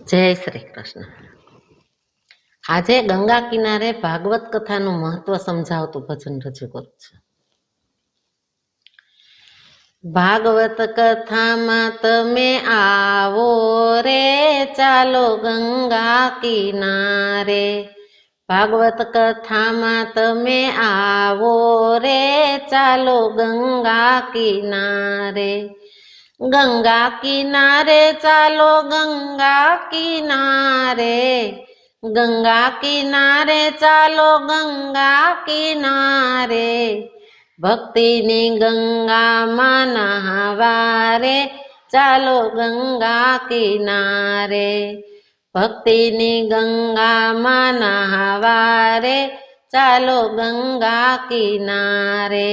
જય શ્રી કૃષ્ણ. આજે ગંગા કિનારે ભાગવત કથાનું મહત્વ સમજાવતું ભજન રજૂ કરું છું. ભાગવત કથામાં તમે આવો રે, ચાલો ગંગા કિનારે. ભાગવત કથામાં તમે આવો રે, ચાલો ગંગા કિનારે. ગંગા કિનારે ચાલો ગંગા કિનારે. ગંગા કિનારે ચાલો ગંગા કિનારે. ભક્તિની ગંગામાં નહાવા રે, ચાલો ગંગા કિનારે. ભક્તિની ગંગામાં નહાવા રે, ચાલો ગંગા કિનારે.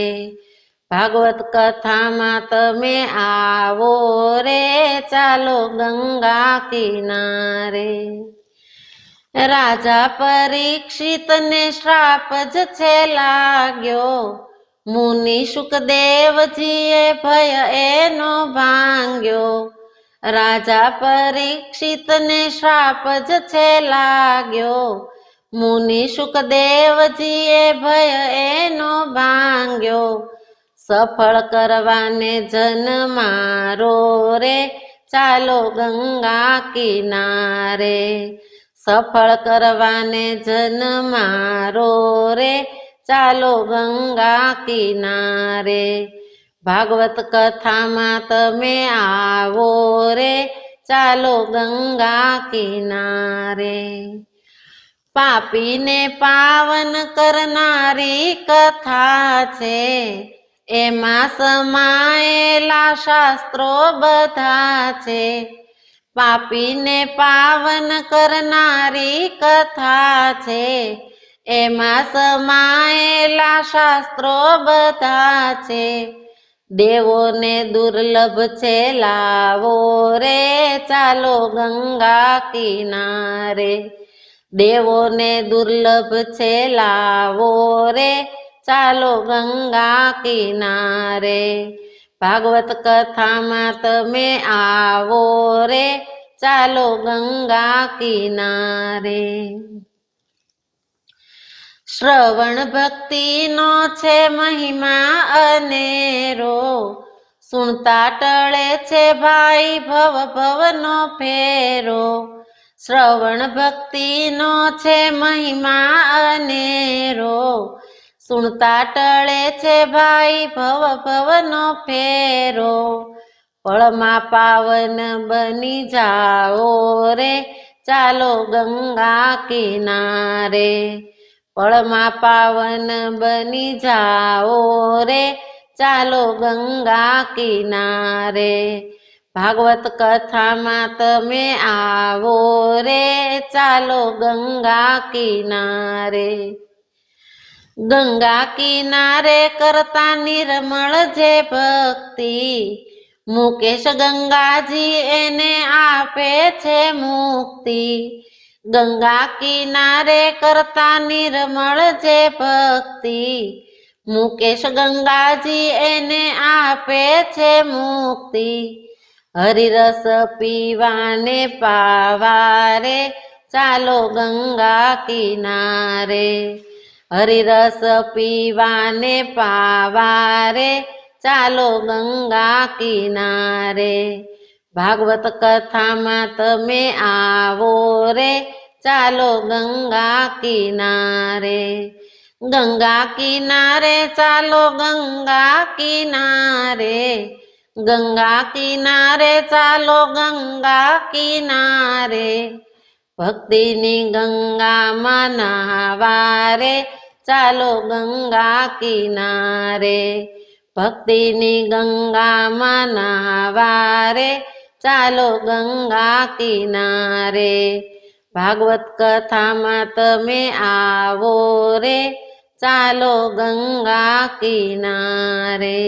ભાગવત કથામાં તમે આવો રે, ચાલો ગંગા કિનારે. રાજા પરીક્ષિતને શ્રાપ જ છે લાગ્યો, મુનિ શુકદેવજીએ ભય એનો ભાંગ્યો. રાજા પરીક્ષિતને શ્રાપ જ છે લાગ્યો, મુનિ શુકદેવજીએ ભય એનો ભાંગ્યો. સફળ કરવાને જન મારો રે, ચાલો ગંગા કિનારે. સફળ કરવાને જન મારો રે, ચાલો ગંગા કિનારે. ભાગવત કથામાં તમે આવો રે, ચાલો ગંગા કિનારે. પાપીને પાવન કરનારી કથા છે, એમાં સમાયેલા શાસ્ત્રો બધા છે. પાપીને પાવન કરનારી કથા છે, એમાં સમાયેલા શાસ્ત્રો બધા છે. દેવોને દુર્લભ છે લાવો રે, ચાલો ગંગા કિનારે. દેવોને દુર્લભ છે લાવો રે, ચાલો ગંગા કિનારે. ભાગવત કથામાં તમે આવો રે, ચાલો ગંગા કિનારે. શ્રવણ ભક્તિનો છે મહિમા અનેરો, સુણતા ટળે છે ભાઈ ભવ ભવનો ફેરો. શ્રવણ ભક્તિનો છે મહિમા અનેરો, સુણતા ટળે છે ભાઈ ભવ ભવનો ફેરો. પળમાં પાવન બની જાઓ રે, ચાલો ગંગા કિનારે. પળમાં પાવન બની જાઓ રે, ચાલો ગંગા કિનારે. ભાગવત કથામાં તમે આવો રે, ચાલો ગંગા કિનારે. ગંગા કિનારે કરતા નિર્મળ જે ભક્તિ, મુકેશ ગંગાજી એને આપે છે મુક્તિ. ગંગા કિનારે કરતા નિર્મળ જે ભક્તિ, મુકેશ ગંગાજી એને આપે છે મુક્તિ. હરિરસ પીવાને પાવા રે, ચાલો ગંગા કિનારે. હરિરસ પીવાને પાવા રે, ચાલો ગંગા કિનારે. ભાગવત કથામાં તમે આવો રે, ચાલો ગંગા કિનારે. ગંગા કિનારે ચાલો ગંગા કિનારે. ગંગા કિનારે ચાલો ગંગા કિનારે. ભક્તિની ગંગામાં નહાવા રે, ચાલો ગંગા કિનારે. ભક્તિની ગંગામાં નહાવા રે, ચાલો ગંગા કિનારે. ભાગવત કથામાં તમે આવો રે, ચાલો ગંગા કિનારે.